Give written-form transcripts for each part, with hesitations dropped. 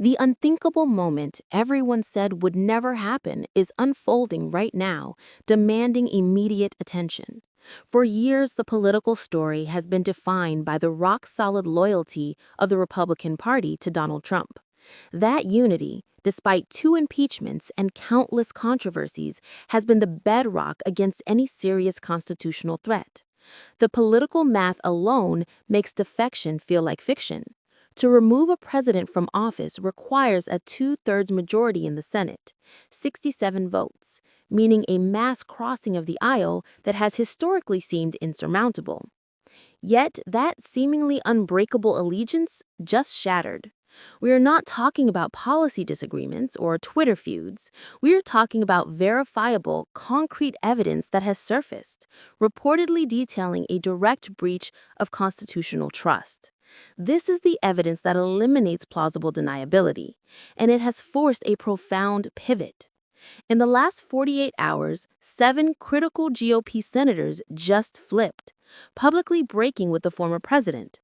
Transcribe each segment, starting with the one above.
The unthinkable moment everyone said would never happen is unfolding right now, demanding immediate attention. For years, the political story has been defined by the rock-solid loyalty of the Republican Party to Donald Trump. That unity, despite 2 impeachments and countless controversies, has been the bedrock against any serious constitutional threat. The political math alone makes defection feel like fiction. To remove a president from office requires a 2/3 majority in the Senate, 67 votes, meaning a mass crossing of the aisle that has historically seemed insurmountable. Yet that seemingly unbreakable allegiance just shattered. We are not talking about policy disagreements or Twitter feuds. We are talking about verifiable, concrete evidence that has surfaced, reportedly detailing a direct breach of constitutional trust. This is the evidence that eliminates plausible deniability, and it has forced a profound pivot. In the last 48 hours, 7 critical GOP senators just flipped, publicly breaking with the former president.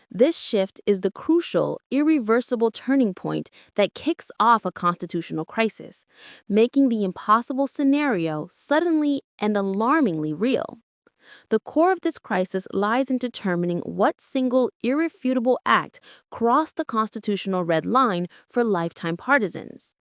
This shift is the crucial, irreversible turning point that kicks off a constitutional crisis, making the impossible scenario suddenly and alarmingly real. The core of this crisis lies in determining what single irrefutable act crossed the constitutional red line for lifetime partisans.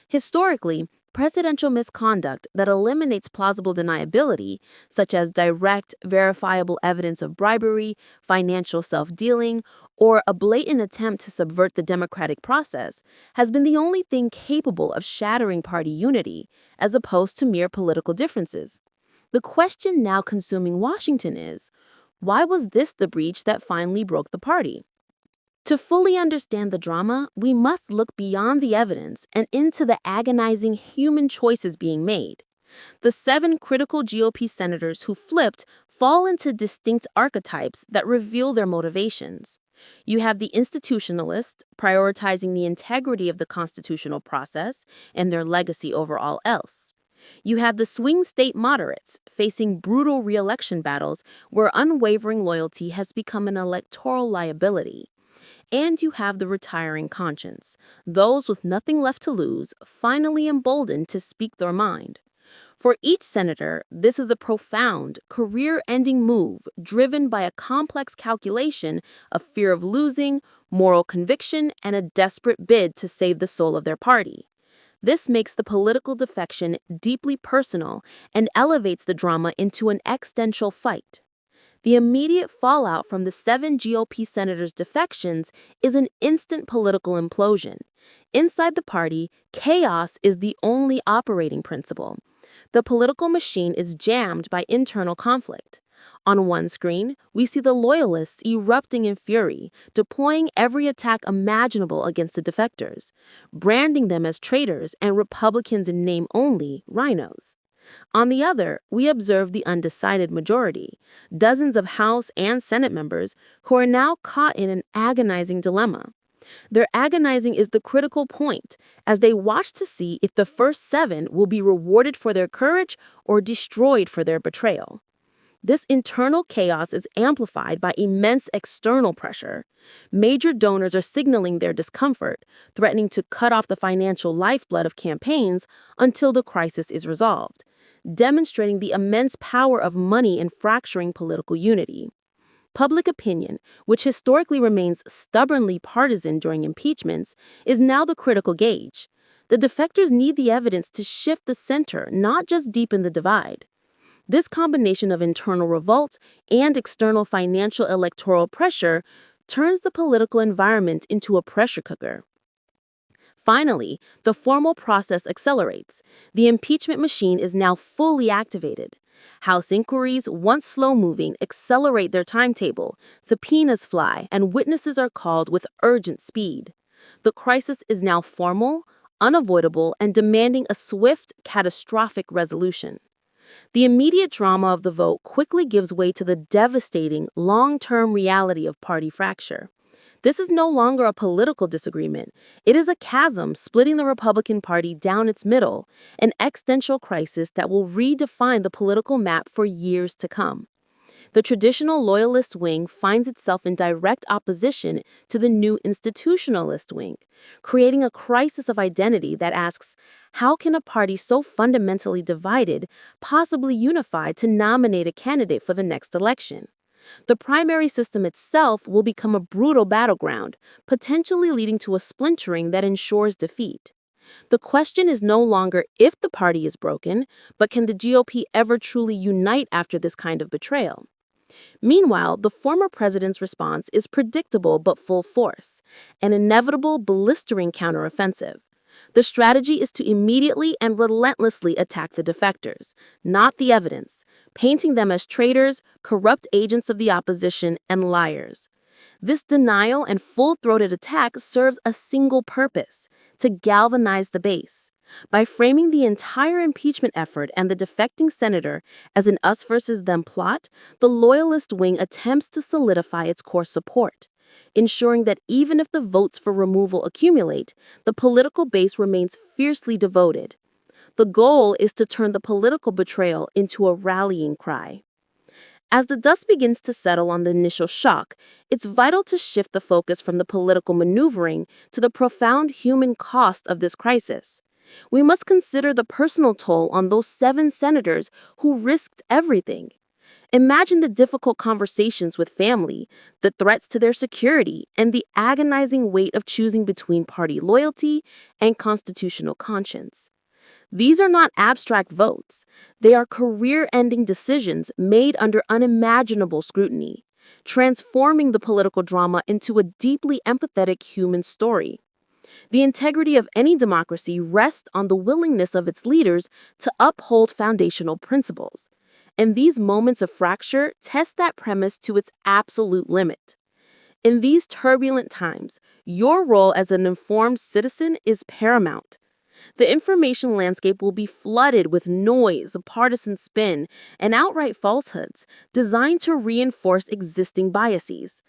Historically, presidential misconduct that eliminates plausible deniability, such as direct, verifiable evidence of bribery, financial self-dealing, or a blatant attempt to subvert the democratic process, has been the only thing capable of shattering party unity, as opposed to mere political differences. The question now consuming Washington is, why was this the breach that finally broke the party? To fully understand the drama, we must look beyond the evidence and into the agonizing human choices being made. The 7 critical GOP senators who flipped fall into distinct archetypes that reveal their motivations. You have the institutionalists, prioritizing the integrity of the constitutional process and their legacy over all else. You have the swing state moderates, facing brutal re-election battles where unwavering loyalty has become an electoral liability. And you have the retiring conscience, those with nothing left to lose, finally emboldened to speak their mind. For each senator, this is a profound, career-ending move driven by a complex calculation of fear of losing, moral conviction, and a desperate bid to save the soul of their party. This makes the political defection deeply personal and elevates the drama into an existential fight. The immediate fallout from the 7 GOP senators' defections is an instant political implosion. Inside the party, chaos is the only operating principle. The political machine is jammed by internal conflict. On one screen, we see the Loyalists erupting in fury, deploying every attack imaginable against the defectors, branding them as traitors and Republicans in name only, rhinos. On the other, we observe the undecided majority, dozens of House and Senate members who are now caught in an agonizing dilemma. Their agonizing is the critical point, as they watch to see if the first 7 will be rewarded for their courage or destroyed for their betrayal. This internal chaos is amplified by immense external pressure. Major donors are signaling their discomfort, threatening to cut off the financial lifeblood of campaigns until the crisis is resolved, demonstrating the immense power of money in fracturing political unity. Public opinion, which historically remains stubbornly partisan during impeachments, is now the critical gauge. The defectors need the evidence to shift the center, not just deepen the divide. This combination of internal revolt and external financial electoral pressure turns the political environment into a pressure cooker. Finally, the formal process accelerates. The impeachment machine is now fully activated. House inquiries, once slow-moving, accelerate their timetable, subpoenas fly, and witnesses are called with urgent speed. The crisis is now formal, unavoidable, and demanding a swift, catastrophic resolution. The immediate drama of the vote quickly gives way to the devastating, long-term reality of party fracture. This is no longer a political disagreement. It is a chasm splitting the Republican Party down its middle, an existential crisis that will redefine the political map for years to come. The traditional Loyalist wing finds itself in direct opposition to the new Institutionalist wing, creating a crisis of identity that asks, how can a party so fundamentally divided possibly unify to nominate a candidate for the next election? The primary system itself will become a brutal battleground, potentially leading to a splintering that ensures defeat. The question is no longer if the party is broken, but can the GOP ever truly unite after this kind of betrayal? Meanwhile, the former president's response is predictable but full force, an inevitable, blistering counteroffensive. The strategy is to immediately and relentlessly attack the defectors, not the evidence, painting them as traitors, corrupt agents of the opposition, and liars. This denial and full-throated attack serves a single purpose: to galvanize the base. By framing the entire impeachment effort and the defecting senator as an us versus them plot, the Loyalist wing attempts to solidify its core support, ensuring that even if the votes for removal accumulate, the political base remains fiercely devoted. The goal is to turn the political betrayal into a rallying cry. As the dust begins to settle on the initial shock, it's vital to shift the focus from the political maneuvering to the profound human cost of this crisis. We must consider the personal toll on those 7 senators who risked everything. Imagine the difficult conversations with family, the threats to their security, and the agonizing weight of choosing between party loyalty and constitutional conscience. These are not abstract votes. They are career-ending decisions made under unimaginable scrutiny, transforming the political drama into a deeply empathetic human story. The integrity of any democracy rests on the willingness of its leaders to uphold foundational principles. And these moments of fracture test that premise to its absolute limit. In these turbulent times, your role as an informed citizen is paramount. The information landscape will be flooded with noise, partisan spin, and outright falsehoods designed to reinforce existing biases.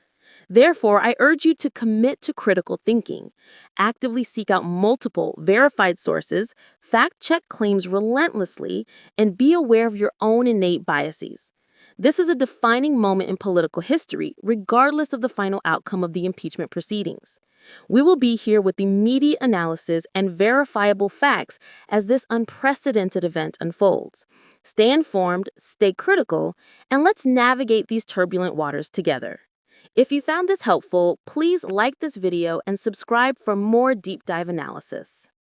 Therefore, I urge you to commit to critical thinking. Actively seek out multiple, verified sources, fact-check claims relentlessly, and be aware of your own innate biases. This is a defining moment in political history, regardless of the final outcome of the impeachment proceedings. We will be here with immediate analysis and verifiable facts as this unprecedented event unfolds. Stay informed, stay critical, and let's navigate these turbulent waters together. If you found this helpful, please like this video and subscribe for more deep dive analysis.